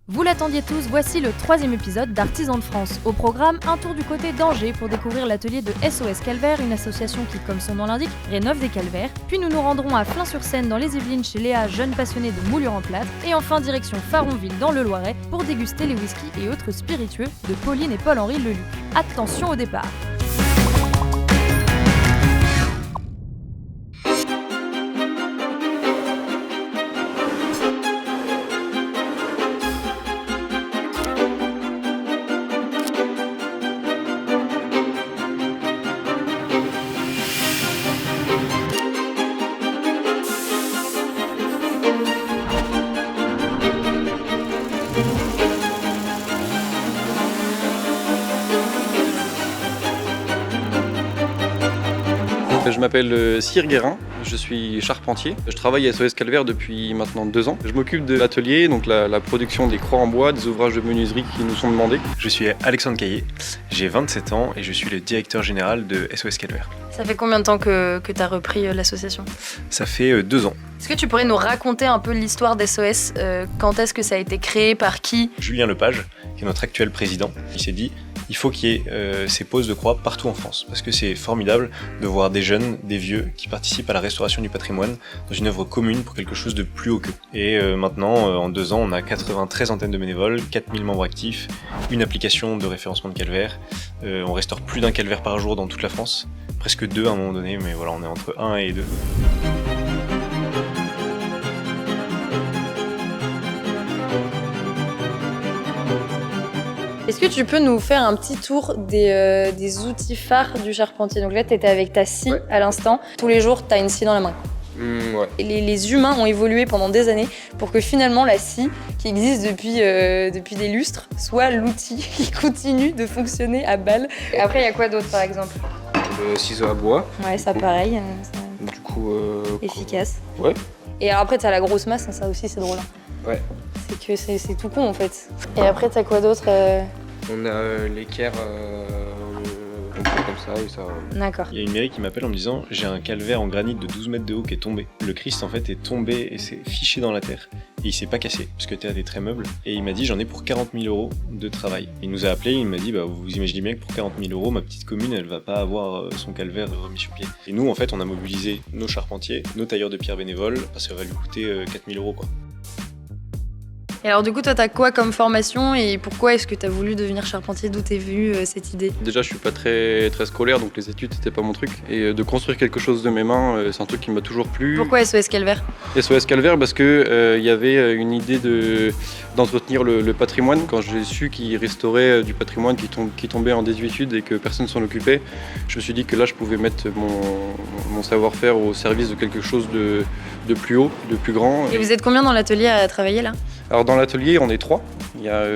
Vous l'attendiez tous, voici le 3e épisode d'Artisans de France. Au programme, un tour du côté d'Angers pour découvrir l'atelier de SOS Calvaire, une association qui, comme son nom l'indique, rénove des calvaires. Puis nous nous rendrons à Flins-sur-Seine dans les Yvelines chez Léa, jeune passionnée de moulure en plâtre. Et enfin direction Faronville dans le Loiret pour déguster les whiskies et autres spiritueux de Pauline et Paul-Henri Leluc. Attention au départ. Je m'appelle Cyr Guérin, je suis charpentier. Je travaille à SOS Calvaire depuis maintenant 2 ans. Je m'occupe de l'atelier, donc la production des croix en bois, des ouvrages de menuiserie qui nous sont demandés. Je suis Alexandre Caillé, j'ai 27 ans et je suis le directeur général de SOS Calvaire. Ça fait combien de temps que tu as repris l'association ? Ça fait 2 ans. Est-ce que tu pourrais nous raconter un peu l'histoire d'SOS ? Quand est-ce que ça a été créé ? Par qui ? Julien Lepage, qui est notre actuel président, il s'est dit il faut qu'il y ait ces poses de croix partout en France, parce que c'est formidable de voir des jeunes, des vieux, qui participent à la restauration du patrimoine dans une œuvre commune pour quelque chose de plus haut qu'eux. Et maintenant, en 2 ans, on a 93 antennes de bénévoles, 4000 membres actifs, une application de référencement de calvaire. On restaure plus d'un calvaire par jour dans toute la France, presque 2 à un moment donné, mais voilà, on est entre 1 et 2. Est-ce que tu peux nous faire un petit tour des outils phares du charpentier ? Donc là, tu étais avec ta scie à l'instant. Tous les jours, tu as une scie dans la main. Ouais. Et les humains ont évolué pendant des années pour que finalement la scie, qui existe depuis des lustres, soit l'outil qui continue de fonctionner à balle. Et après, il y a quoi d'autre, par exemple ? Le ciseau à bois. Ouais, ça pareil. Du coup, Efficace. Ouais. Et alors après, tu as la grosse masse, ça aussi, c'est drôle. Ouais. C'est que c'est tout con, en fait. Et après, tu as quoi d'autre ? On a l'équerre comme ça et ça. D'accord. Il y a une mairie qui m'appelle en me disant j'ai un calvaire en granit de 12 mètres de haut qui est tombé. Le Christ en fait est tombé et s'est fiché dans la terre. Et il s'est pas cassé, parce que t'es à des traits meubles. Et il m'a dit j'en ai pour 40 000 euros de travail. Il nous a appelé, il m'a dit vous imaginez bien que pour 40 000 euros, ma petite commune elle va pas avoir son calvaire remis sur pied. Et nous en fait on a mobilisé nos charpentiers, nos tailleurs de pierre bénévoles, parce que ça va lui coûter 4 000 euros quoi. Et alors du coup, toi, t'as quoi comme formation et pourquoi est-ce que t'as voulu devenir charpentier ? D'où t'es venue cette idée ? Déjà, je suis pas très scolaire, donc les études c'était pas mon truc. Et de construire quelque chose de mes mains, c'est un truc qui m'a toujours plu. Pourquoi SOS Calvaire ? SOS Calvaire parce que y avait une idée d'entretenir le patrimoine. Quand j'ai su qu'ils restauraient du patrimoine qui tombait en désuétude et que personne s'en occupait, je me suis dit que là je pouvais mettre mon savoir-faire au service de quelque chose de plus haut, de plus grand. Et vous êtes combien dans l'atelier à travailler là ? Alors dans l'atelier on est 3. Il y a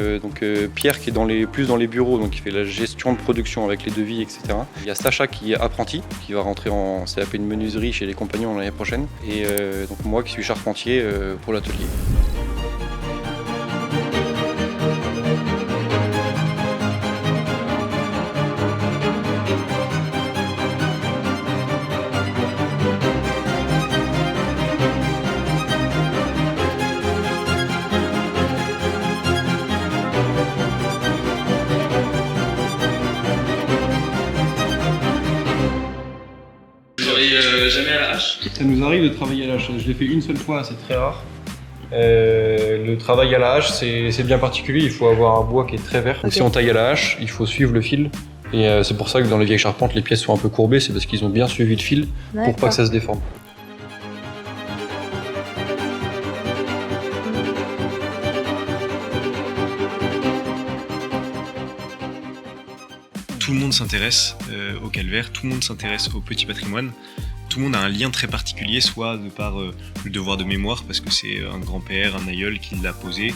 Pierre qui est plus dans les bureaux, donc qui fait la gestion de production avec les devis, etc. Il y a Sacha qui est apprenti, qui va rentrer en CAP de menuiserie chez les compagnons l'année prochaine. Et donc moi qui suis charpentier pour l'atelier. Jamais à la hache ? Ça nous arrive de travailler à la hache. Je l'ai fait une seule fois, c'est très rare. Le travail à la hache, c'est bien particulier. Il faut avoir un bois qui est très vert. Donc, si on taille à la hache, il faut suivre le fil. Et c'est pour ça que dans les vieilles charpentes, les pièces sont un peu courbées. C'est parce qu'ils ont bien suivi le fil pour pas que ça se déforme. Tout le monde s'intéresse au calvaire, tout le monde s'intéresse au petit patrimoine. Tout le monde a un lien très particulier, soit de par le devoir de mémoire, parce que c'est un grand-père, un aïeul qui l'a posé,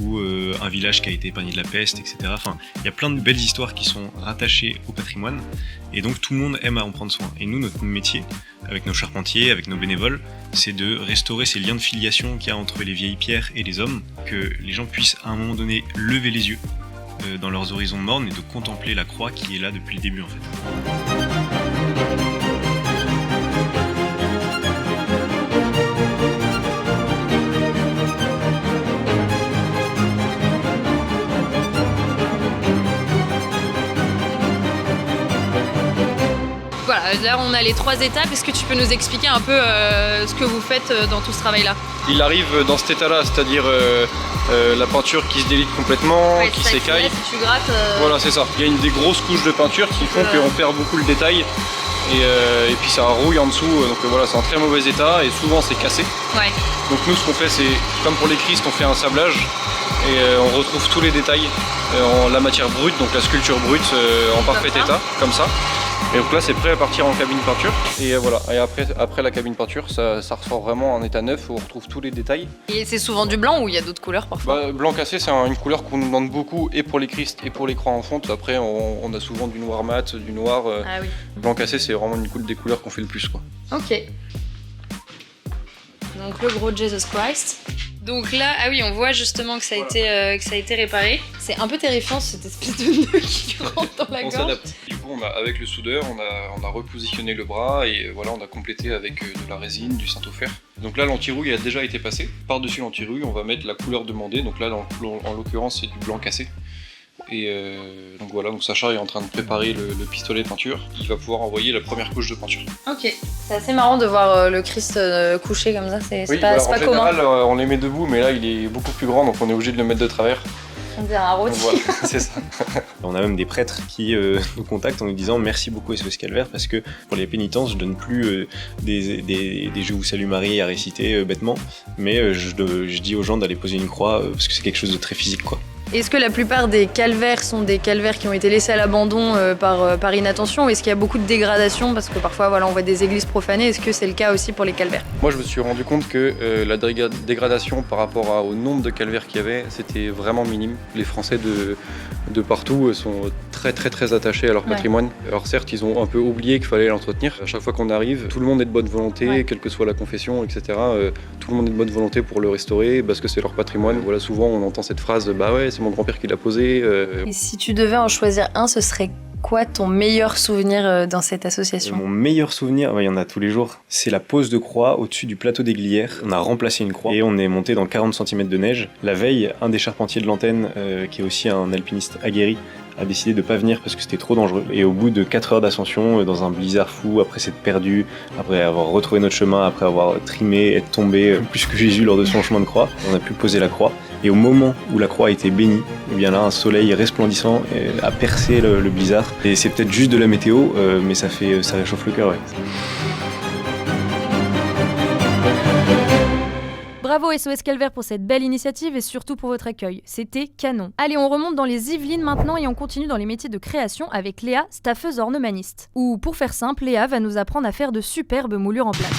ou un village qui a été épargné de la peste, etc. Enfin, il y a plein de belles histoires qui sont rattachées au patrimoine, et donc tout le monde aime à en prendre soin. Et nous, notre métier, avec nos charpentiers, avec nos bénévoles, c'est de restaurer ces liens de filiation qu'il y a entre les vieilles pierres et les hommes, que les gens puissent à un moment donné lever les yeux dans leurs horizons mornes et de contempler la croix qui est là depuis le début en fait. Là, on a les 3 étapes. Est-ce que tu peux nous expliquer un peu ce que vous faites dans tout ce travail-là? Il arrive dans cet état-là, c'est-à-dire la peinture qui se délite complètement, qui s'écaille. Si tu grattes. Voilà, c'est ça. Il y a des grosses couches de peinture qui font qu'on perd beaucoup le détail. Et puis ça rouille en dessous, donc voilà, c'est en très mauvais état et souvent c'est cassé. Ouais. Donc nous, ce qu'on fait, c'est comme pour les Christ, on fait un sablage et on retrouve tous les détails en la matière brute, donc la sculpture brute en parfait état, comme ça. Et donc là, c'est prêt à partir en cabine peinture. Et voilà. Et après la cabine peinture, ça ressort vraiment en état neuf où on retrouve tous les détails. Et c'est souvent du blanc ou il y a d'autres couleurs parfois? Blanc cassé, c'est une couleur qu'on nous demande beaucoup et pour les Christ et pour les croix en fonte. Après, on a souvent du noir mat, du noir. Ah oui. Blanc cassé, c'est vraiment des couleurs qu'on fait le plus, quoi. Ok. Donc le gros Jesus Christ. Donc là, ah oui, on voit justement que ça a été réparé. C'est un peu terrifiant cette espèce de nœud qui rentre dans la gorge. On s'adapte. Du coup, avec le soudeur, on a repositionné le bras et voilà, on a complété avec de la résine, du saint-au-fer. Donc là, l'anti-rouille a déjà été passé. Par-dessus l'anti-rouille, on va mettre la couleur demandée. Donc là, en l'occurrence, c'est du blanc cassé. Et donc voilà, donc Sacha est en train de préparer le pistolet de peinture. Il va pouvoir envoyer la première couche de peinture. Ok. C'est assez marrant de voir le Christ couché comme ça, c'est pas commun. En général, on les met debout, mais là il est beaucoup plus grand, donc on est obligé de le mettre de travers. On dirait un rôti. Voilà, c'est ça. On a même des prêtres qui nous contactent en nous disant merci beaucoup SOS Calvaire parce que pour les pénitences je donne plus des Je vous salue Marie à réciter bêtement, mais je dis aux gens d'aller poser une croix parce que c'est quelque chose de très physique, quoi. Est-ce que la plupart des calvaires sont des calvaires qui ont été laissés à l'abandon par inattention, ou est-ce qu'il y a beaucoup de dégradation? Parce que parfois voilà, on voit des églises profanées. Est-ce que c'est le cas aussi pour les calvaires? Moi je me suis rendu compte que la dégradation par rapport au nombre de calvaires qu'il y avait, c'était vraiment minime. Les Français de partout sont très très très attachés à leur patrimoine. Alors certes, ils ont un peu oublié qu'il fallait l'entretenir. À chaque fois qu'on arrive, tout le monde est de bonne volonté, quelle que soit la confession, etc. Tout le monde est de bonne volonté pour le restaurer parce que c'est leur patrimoine. Voilà, souvent on entend cette phrase, bah ouais, c'est mon grand-père qui l'a posé. Et si tu devais en choisir un, ce serait quoi ton meilleur souvenir dans cette association? Mon meilleur souvenir, il y en a tous les jours, c'est la pose de croix au-dessus du plateau des Glières. On a remplacé une croix et on est monté dans 40 cm de neige. La veille, un des charpentiers de l'antenne, qui est aussi un alpiniste aguerri, a décidé de pas venir parce que c'était trop dangereux. Et au bout de 4 heures d'ascension, dans un blizzard fou, après s'être perdu, après avoir retrouvé notre chemin, après avoir trimé, être tombé plus que Jésus lors de son chemin de croix, on a pu poser la croix. Et au moment où la croix a été bénie, et bien là, un soleil resplendissant a percé le blizzard. Et c'est peut-être juste de la météo, mais ça réchauffe le cœur. Ouais. Bravo SOS Calvaire pour cette belle initiative et surtout pour votre accueil. C'était canon. Allez, on remonte dans les Yvelines maintenant et on continue dans les métiers de création avec Léa, staffeuse ornemaniste. Ou pour faire simple, Léa va nous apprendre à faire de superbes moulures en plâtre.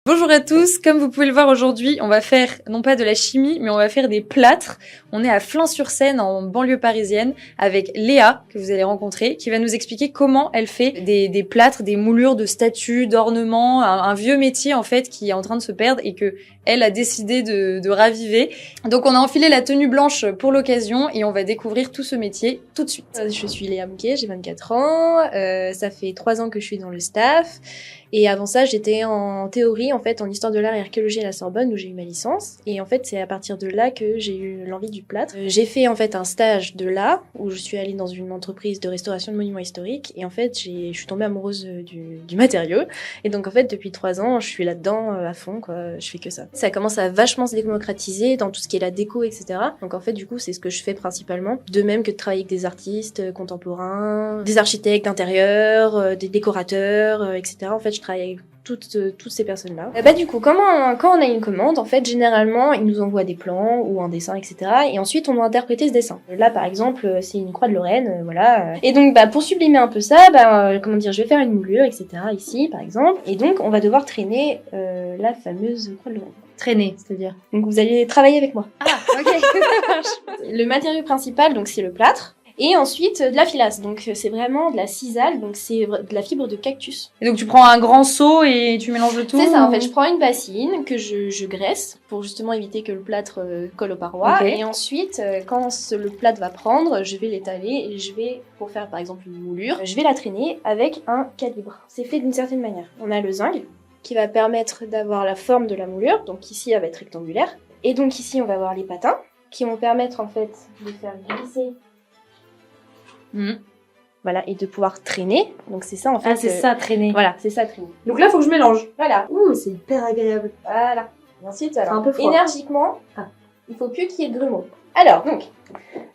Bonjour à tous, comme vous pouvez le voir aujourd'hui, on va faire non pas de la chimie, mais on va faire des plâtres. On est à Flins-sur-Seine, en banlieue parisienne, avec Léa, que vous allez rencontrer, qui va nous expliquer comment elle fait des plâtres, des moulures de statues, d'ornements, un vieux métier en fait qui est en train de se perdre et que elle a décidé de raviver. Donc on a enfilé la tenue blanche pour l'occasion et on va découvrir tout ce métier tout de suite. Je suis Léa Bouquet, j'ai 24 ans, ça fait 3 ans que je suis dans le staff. Et avant ça, j'étais en théorie, en fait, en histoire de l'art et archéologie à la Sorbonne, où j'ai eu ma licence. Et en fait, c'est à partir de là que j'ai eu l'envie du plâtre. J'ai fait, en fait, un stage de là, où je suis allée dans une entreprise de restauration de monuments historiques. Et en fait, je suis tombée amoureuse du matériau. Et donc, en fait, depuis 3 ans, je suis là-dedans à fond, quoi. Je fais que ça. Ça commence à vachement se démocratiser dans tout ce qui est la déco, etc. Donc, en fait, du coup, c'est ce que je fais principalement. De même que de travailler avec des artistes contemporains, des architectes d'intérieur, des décorateurs, etc. En fait, je travaille avec toutes ces personnes-là. Du coup, quand on a une commande, en fait, généralement, ils nous envoient des plans ou un dessin, etc. Et ensuite, on doit interpréter ce dessin. Là, par exemple, c'est une croix de Lorraine, voilà. Et donc, pour sublimer un peu ça, je vais faire une moulure, etc. Ici, par exemple. Et donc, on va devoir traîner la fameuse croix de Lorraine. Traîner, c'est-à-dire. Donc, vous allez travailler avec moi. Ah, ok. Le matériau principal, donc, c'est le plâtre. Et ensuite, de la filasse. Donc, c'est vraiment de la cisale. Donc, c'est de la fibre de cactus. Et donc tu prends un grand seau et tu mélanges le tout? C'est ça, en fait. Je prends une bassine que je graisse pour justement éviter que le plâtre colle aux parois. Okay. Et ensuite, quand le plâtre va prendre, je vais l'étaler et je vais, pour faire par exemple une moulure, je vais la traîner avec un calibre. C'est fait d'une certaine manière. On a le zinc. qui va permettre d'avoir la forme de la moulure. Donc ici, elle va être rectangulaire. Et donc ici, on va avoir les patins qui vont permettre en fait de faire glisser. Voilà, et de pouvoir traîner. Donc c'est ça en fait. Ah, c'est ça, traîner. Voilà, c'est ça traîner. Donc là, faut que je mélange. Voilà. Ouh, c'est hyper agréable. Voilà. Et ensuite, alors, un peu froid. énergiquement, Ah. il faut plus qu'il y ait de grumeaux. Alors, donc,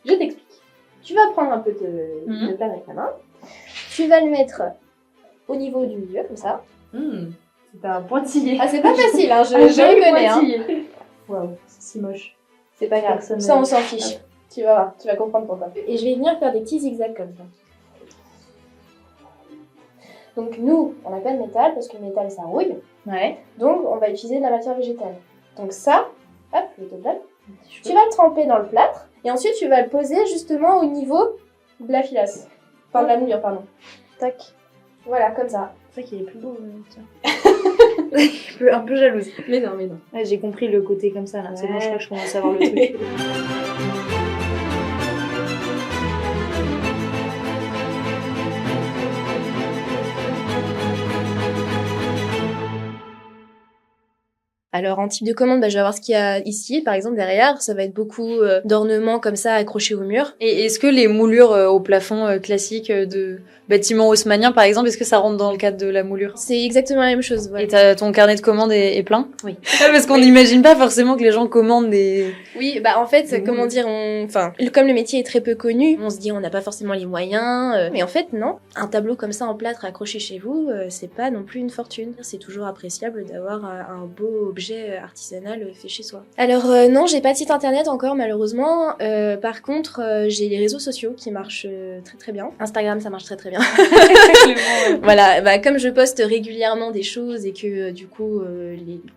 je t'explique. Tu vas prendre un peu de plat avec la main. Tu vas le mettre au niveau du milieu, comme ça. C'est un pointillé. Ah, c'est pas facile, hein, je joli reconnais. Hein. pointillé. Waouh, c'est si moche. C'est pas grave, Personne ça on ne- s'en fiche. Tu vas voir, tu vas comprendre pourquoi. Et je vais venir faire des petits zigzags comme ça. Donc nous, on n'a pas de métal parce que le métal ça rouille. Ouais. Donc on va utiliser de la matière végétale. Donc ça, hop, le total. Tu vas le tremper dans le plâtre et ensuite tu vas le poser justement au niveau de la filasse. Enfin de la moulure, pardon. Tac. Voilà, comme ça. C'est vrai qu'il est plus beau. Un peu jalouse. Mais non, mais non. Ouais, j'ai compris le côté comme ça là. C'est bon, Ouais. je crois que je commence à voir le truc. Alors en type de commande, je vais voir ce qu'il y a ici, par exemple derrière, ça va être beaucoup d'ornements comme ça accrochés au mur. Et est-ce que les moulures au plafond classiques de bâtiments haussmanniens, par exemple, est-ce que ça rentre dans le cadre de la moulure? C'est exactement la même chose. Ouais. Et ton carnet de commandes est plein? Oui. Ouais, parce qu'on n'imagine pas forcément que les gens commandent des... Oui, bah en fait, Des comment moules. dire, comme le métier est très peu connu, on se dit on n'a pas forcément les moyens, mais en fait non. Un tableau comme ça en plâtre accroché chez vous, c'est pas non plus une fortune. C'est toujours appréciable d'avoir un beau objet artisanal fait chez soi. Alors non, j'ai pas de site internet encore malheureusement. Par contre, j'ai les réseaux sociaux qui marchent très très bien. Instagram, ça marche très très bien. Voilà, bah, comme je poste régulièrement des choses et que du coup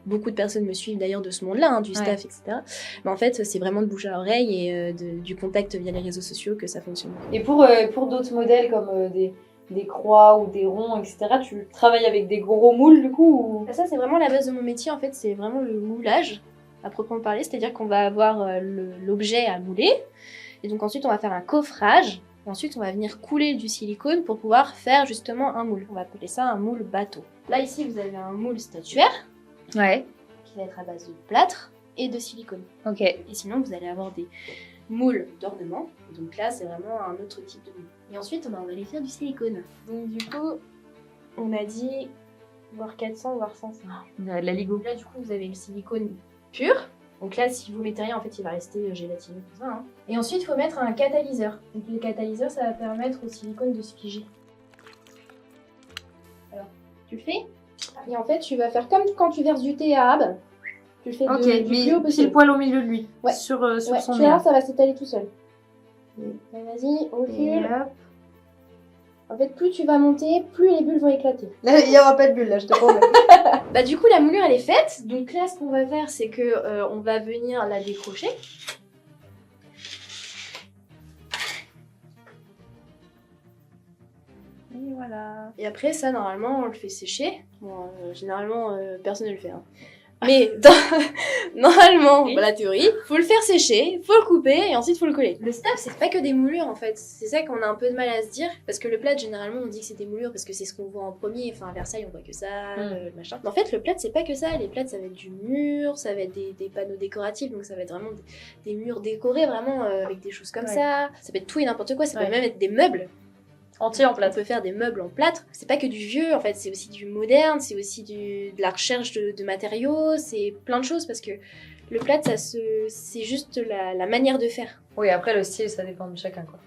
beaucoup de personnes me suivent d'ailleurs de ce monde-là, hein, du staff, etc. Bah, en fait, c'est vraiment de bouche à oreille et du contact via les réseaux sociaux que ça fonctionne. Et pour d'autres modèles comme des croix ou des ronds, etc., tu travailles avec des gros moules du coup ou... Ça, c'est vraiment la base de mon métier, en fait, c'est vraiment le moulage, à proprement parler, c'est-à-dire qu'on va avoir l'objet à mouler, et donc ensuite on va faire un coffrage, et ensuite on va venir couler du silicone pour pouvoir faire justement un moule. On va appeler ça un moule bateau. Là, ici, vous avez un moule statuaire, Ouais. qui va être à base de plâtre et de silicone. Ok. Et sinon, vous allez avoir des moules d'ornement. Donc là, c'est vraiment un autre type de moule. Et ensuite, on va aller faire du silicone. Donc du coup, on a dit voire 400, voire 500. De la Ligo. Là, du coup, vous avez le silicone pur. Donc là, si vous mettez rien, en fait, il va rester gélatineux comme ça. Hein. Et ensuite, il faut mettre un catalyseur. Donc le catalyseur, ça va permettre au silicone de se figer. Alors, tu le fais. Et en fait, tu vas faire comme quand tu verses du thé à Ab. Tu le fais Ok, du plus haut mais possible. pile poil au milieu de lui. Ouais. Sur Ouais, son tu nez. vois, là. ça va s'étaler tout seul. Vas-y, Et recule. hop. En fait, plus tu vas monter, plus les bulles vont éclater. Là, il n'y aura pas de bulle, là, je te promets. Bah du coup, la moulure, elle est faite. Donc là, ce qu'on va faire, c'est que on va venir la décrocher. Et voilà. Et après, ça, normalement, on le fait sécher. Bon, généralement, personne ne le fait. Hein. Mais normalement, Oui. dans la théorie, faut le faire sécher, faut le couper et ensuite faut le coller. Le staff, c'est pas que des moulures en fait. C'est ça qu'on a un peu de mal à se dire. Parce que le plâtre, généralement, on dit que c'est des moulures parce que c'est ce qu'on voit en premier. Enfin, à Versailles, on voit que ça, machin. Mais en fait, le plâtre, c'est pas que ça. Les plâtres, ça va être du mur, ça va être des panneaux décoratifs. Donc ça va être vraiment des murs décorés, vraiment, avec des choses comme Ouais. ça. Ça peut être tout et n'importe quoi. Ça peut Ouais. même être des meubles. Entier en On plâtre. peut faire des meubles en plâtre. C'est pas que du vieux, en fait, c'est aussi du moderne, c'est aussi de la recherche de matériaux, c'est plein de choses parce que le plâtre, c'est juste la manière de faire. Oui, après, le style, ça dépend de chacun, quoi.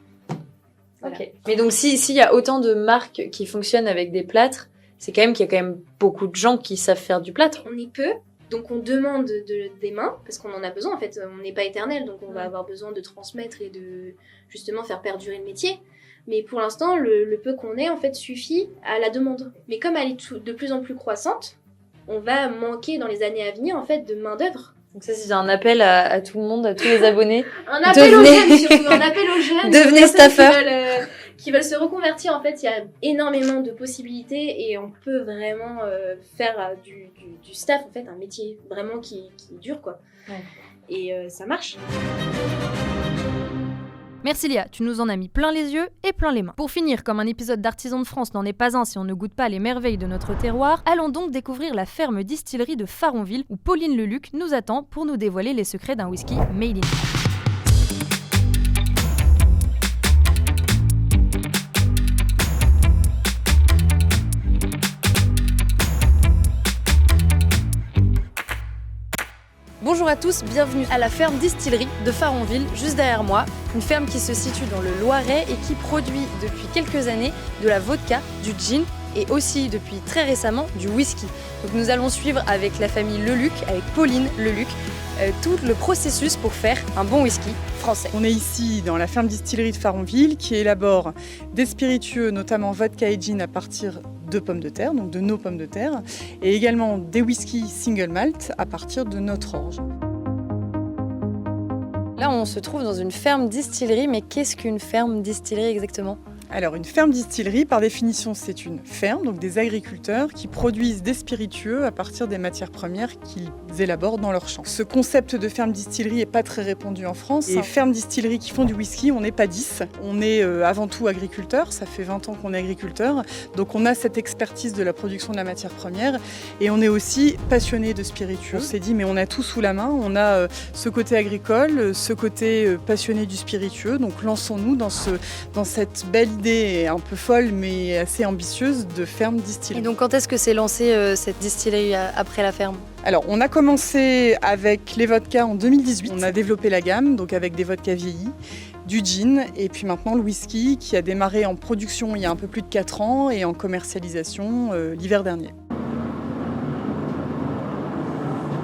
Voilà. Ok. Mais donc, s'il y a autant de marques qui fonctionnent avec des plâtres, c'est quand même qu'il y a quand même beaucoup de gens qui savent faire du plâtre. On est peu, donc on demande des mains parce qu'on en a besoin. En fait, on n'est pas éternel, donc on va avoir besoin de transmettre et de justement faire perdurer le métier. Mais pour l'instant, le peu qu'on ait, en fait, suffit à la demande. Mais comme elle est de plus en plus croissante, on va manquer dans les années à venir, en fait, de main-d'œuvre. Donc ça, c'est un appel à tout le monde, à tous les abonnés. Un appel aux Devenez- jeunes, surtout, un appel aux jeunes. Devenez aux personnes staffeur. qui veulent se reconvertir, en fait, il y a énormément de possibilités et on peut vraiment faire du staff, en fait, un métier vraiment qui dure, quoi. Ouais. Et ça marche. Merci Léa, tu nous en as mis plein les yeux et plein les mains. Pour finir, comme un épisode d'Artisans de France n'en est pas un si on ne goûte pas les merveilles de notre terroir, allons donc découvrir la ferme distillerie de Faronville où Pauline Leluc nous attend pour nous dévoiler les secrets d'un whisky made in France. Bonjour à tous, bienvenue à la ferme distillerie de Faronville, juste derrière moi. Une ferme qui se situe dans le Loiret et qui produit depuis quelques années de la vodka, du gin et aussi depuis très récemment du whisky. Donc nous allons suivre avec la famille Leluc, avec Pauline Leluc, tout le processus pour faire un bon whisky français. On est ici dans la ferme distillerie de Faronville qui élabore des spiritueux, notamment vodka et gin à partir de pommes de terre, donc de nos pommes de terre, et également des whiskies single malt à partir de notre orge. Là, on se trouve dans une ferme distillerie, mais qu'est-ce qu'une ferme distillerie exactement ? Alors une ferme distillerie, par définition, c'est une ferme, donc des agriculteurs qui produisent des spiritueux à partir des matières premières qu'ils élaborent dans leurs champs. Ce concept de ferme distillerie n'est pas très répandu en France. Et fermes distilleries qui font du whisky, on n'est pas 10. On est avant tout agriculteurs, ça fait 20 ans qu'on est agriculteurs, donc on a cette expertise de la production de la matière première et on est aussi passionné de spiritueux. On s'est dit mais on a tout sous la main, on a ce côté agricole, ce côté passionné du spiritueux, donc lançons-nous dans cette belle idée un peu folle mais assez ambitieuse de ferme distillerie. Et donc quand est-ce que s'est lancée cette distillerie après la ferme ? Alors on a commencé avec les vodkas en 2018, on a développé la gamme donc avec des vodkas vieillis, du gin et puis maintenant le whisky qui a démarré en production il y a un peu plus de 4 ans et en commercialisation l'hiver dernier.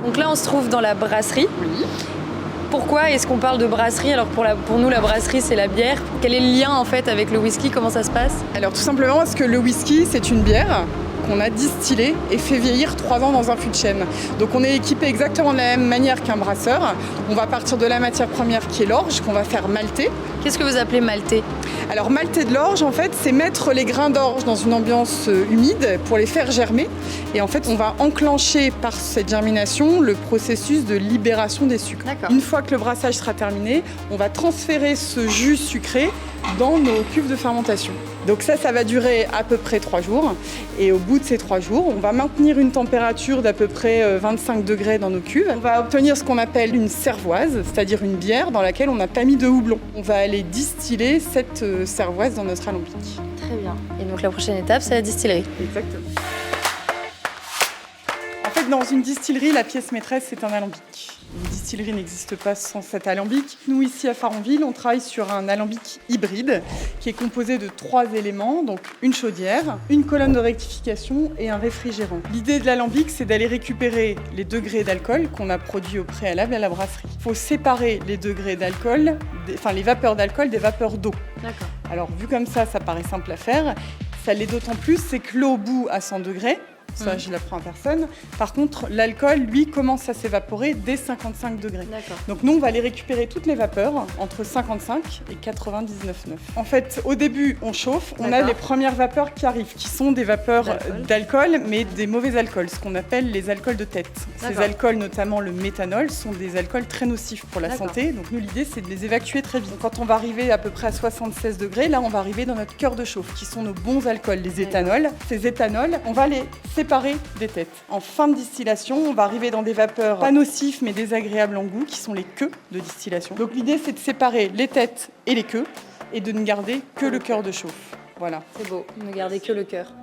Donc là on se trouve dans la brasserie. Oui. Pourquoi est-ce qu'on parle de brasserie alors pour nous la brasserie c'est la bière ? Quel est le lien en fait avec le whisky ? Comment ça se passe ? Alors tout simplement parce que le whisky c'est une bière qu'on a distillée et fait vieillir 3 ans dans un fût de chêne. Donc on est équipé exactement de la même manière qu'un brasseur. On va partir de la matière première qui est l'orge qu'on va faire malter. Qu'est-ce que vous appelez malter ? Alors malter de l'orge en fait c'est mettre les grains d'orge dans une ambiance humide pour les faire germer. Et en fait on va enclencher par cette germination le processus de libération des sucres. D'accord. Une fois que le brassage sera terminé, on va transférer ce jus sucré dans nos cuves de fermentation. Donc ça va durer à peu près 3 jours. Et au bout de ces 3 jours, on va maintenir une température d'à peu près 25 degrés dans nos cuves. On va obtenir ce qu'on appelle une cervoise, c'est-à-dire une bière dans laquelle on n'a pas mis de houblon. On va aller distiller cette cervoise dans notre alambic. Très bien. Et donc la prochaine étape, c'est la distillerie. Exactement. En fait, dans une distillerie, la pièce maîtresse, c'est un alambic. Une distillerie n'existe pas sans cet alambic. Nous, ici à Faronville, on travaille sur un alambic hybride qui est composé de 3 éléments, donc une chaudière, une colonne de rectification et un réfrigérant. L'idée de l'alambic, c'est d'aller récupérer les degrés d'alcool qu'on a produits au préalable à la brasserie. Il faut séparer les degrés d'alcool, les vapeurs d'alcool des vapeurs d'eau. D'accord. Alors, vu comme ça paraît simple à faire. Ça l'est d'autant plus, c'est que l'eau bout à 100 degrés. Ça, je l'apprends à personne. Par contre, l'alcool, lui, commence à s'évaporer dès 55 degrés. D'accord. Donc nous, on va aller récupérer toutes les vapeurs entre 55 et 99,9. En fait, au début, on chauffe. On a les premières vapeurs qui arrivent, qui sont des vapeurs d'alcool, mais des mauvais alcools, ce qu'on appelle les alcools de tête. Ces alcools, notamment le méthanol, sont des alcools très nocifs pour la santé. Donc nous, l'idée, c'est de les évacuer très vite. Quand on va arriver à peu près à 76 degrés, là, on va arriver dans notre cœur de chauffe, qui sont nos bons alcools, les éthanols. Ces éthanols, on va les séparer des têtes. En fin de distillation, on va arriver dans des vapeurs pas nocifs mais désagréables en goût, qui sont les queues de distillation. Donc l'idée, c'est de séparer les têtes et les queues et de ne garder que le cœur de chauffe. Voilà. C'est beau, ne gardez que le cœur.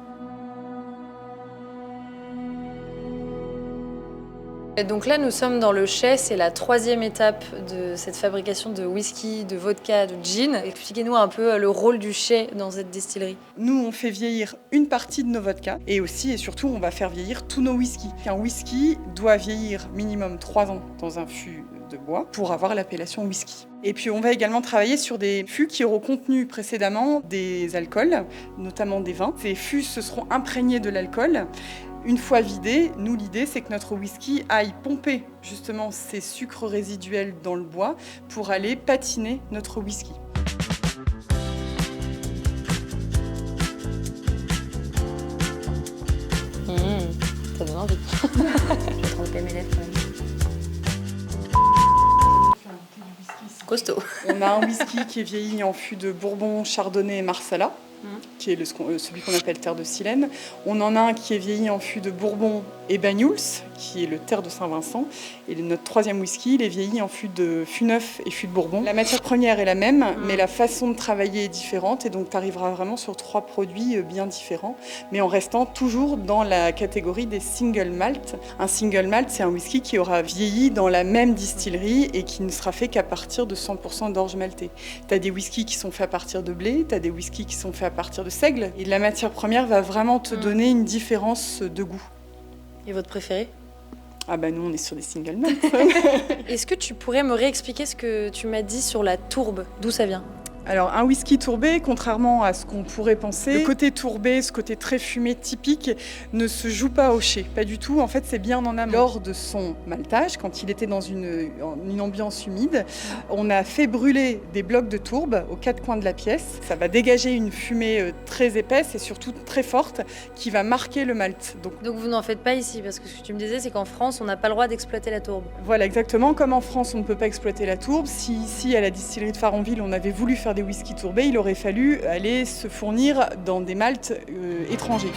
Et donc là, nous sommes dans le chai, c'est la 3e étape de cette fabrication de whisky, de vodka, de gin. Expliquez-nous un peu le rôle du chai dans cette distillerie. Nous, on fait vieillir une partie de nos vodkas et aussi et surtout, on va faire vieillir tous nos whiskies. Un whisky doit vieillir minimum 3 ans dans un fût de bois pour avoir l'appellation whisky. Et puis on va également travailler sur des fûts qui auront contenu précédemment des alcools, notamment des vins. Ces fûts se seront imprégnés de l'alcool. Une fois vidé, nous, l'idée, c'est que notre whisky aille pomper justement ces sucres résiduels dans le bois pour aller patiner notre whisky. Ça donne envie. Je vais tremper mes lèvres quand même. costaud. On a un whisky qui est vieilli en fût de Bourbon, Chardonnay et Marsala, qui est celui qu'on appelle terre de Silène. On en a un qui est vieilli en fût de Bourbon et Banyuls, qui est le terre de Saint-Vincent. Et notre troisième whisky, il est vieilli en fût neuf et fût de Bourbon. La matière première est la même, mais la façon de travailler est différente. Et donc, tu arriveras vraiment sur 3 produits bien différents, mais en restant toujours dans la catégorie des single malt. Un single malt, c'est un whisky qui aura vieilli dans la même distillerie et qui ne sera fait qu'à partir de 100% d'orge maltée. Tu as des whiskies qui sont faits à partir de blé, tu as des whiskies qui sont faits à partir de seigle. Et la matière première va vraiment te donner une différence de goût. Et votre préféré ? Ah bah nous on est sur des single malt. Est-ce que tu pourrais me réexpliquer ce que tu m'as dit sur la tourbe ? D'où ça vient ? Alors un whisky tourbé, contrairement à ce qu'on pourrait penser, le côté tourbé, ce côté très fumé typique, ne se joue pas au chai, pas du tout. En fait, c'est bien en amont. Lors de son maltage, quand il était dans une ambiance humide, on a fait brûler des blocs de tourbe aux 4 coins de la pièce. Ça va dégager une fumée très épaisse et surtout très forte qui va marquer le malt. Donc vous n'en faites pas ici, parce que ce que tu me disais, c'est qu'en France, on n'a pas le droit d'exploiter la tourbe. Voilà, exactement. Comme en France, on ne peut pas exploiter la tourbe. Si ici, à la distillerie de Faronville, on avait voulu faire des whisky tourbés, il aurait fallu aller se fournir dans des maltes étrangers.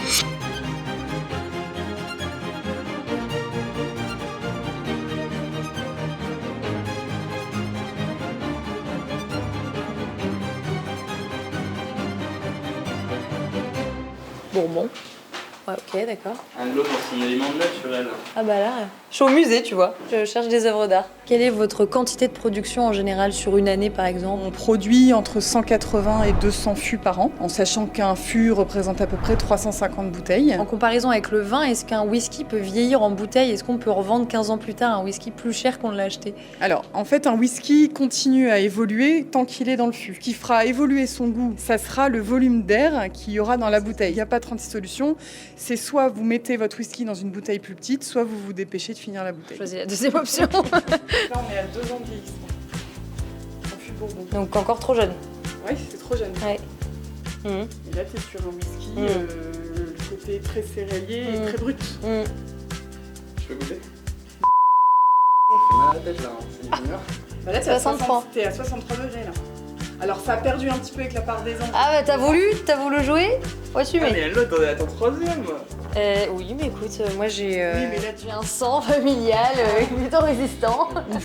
Bourbon. Ouais, ok, d'accord. Un de l'eau dans son élément naturel. Ah bah là, je suis au musée, tu vois. Je cherche des œuvres d'art. Quelle est votre quantité de production en général sur une année, par exemple ? On produit entre 180 et 200 fûts par an, en sachant qu'un fût représente à peu près 350 bouteilles. En comparaison avec le vin, est-ce qu'un whisky peut vieillir en bouteille ? Est-ce qu'on peut revendre 15 ans plus tard un whisky plus cher qu'on l'a acheté ? Alors, en fait, un whisky continue à évoluer tant qu'il est dans le fût. Ce qui fera évoluer son goût, ça sera le volume d'air qu'il y aura dans la bouteille. Il n'y a pas 36 solutions. C'est soit vous mettez votre whisky dans une bouteille plus petite, soit vous vous dépêchez de finir la bouteille. Choisis la deuxième option. Là, on est à 2 ans de vieillissement. En fût Bourbon. Donc encore trop jeune. Oui, c'est trop jeune. Ouais. Et là, tu es sur un whisky, le côté très céréalier et très brut. Je peux goûter? On fait mal à la tête là, hein. C'est une humeur. Bah là, t'es 63. T'es à 63 degrés là. Alors, ça a perdu un petit peu avec la part des ans. Ah bah t'as voulu jouer ? Faut Ah, assumer. mais l'autre, on est à ton 3ème. Oui, mais écoute, moi j'ai Oui, mais là, un sang familial plutôt résistant.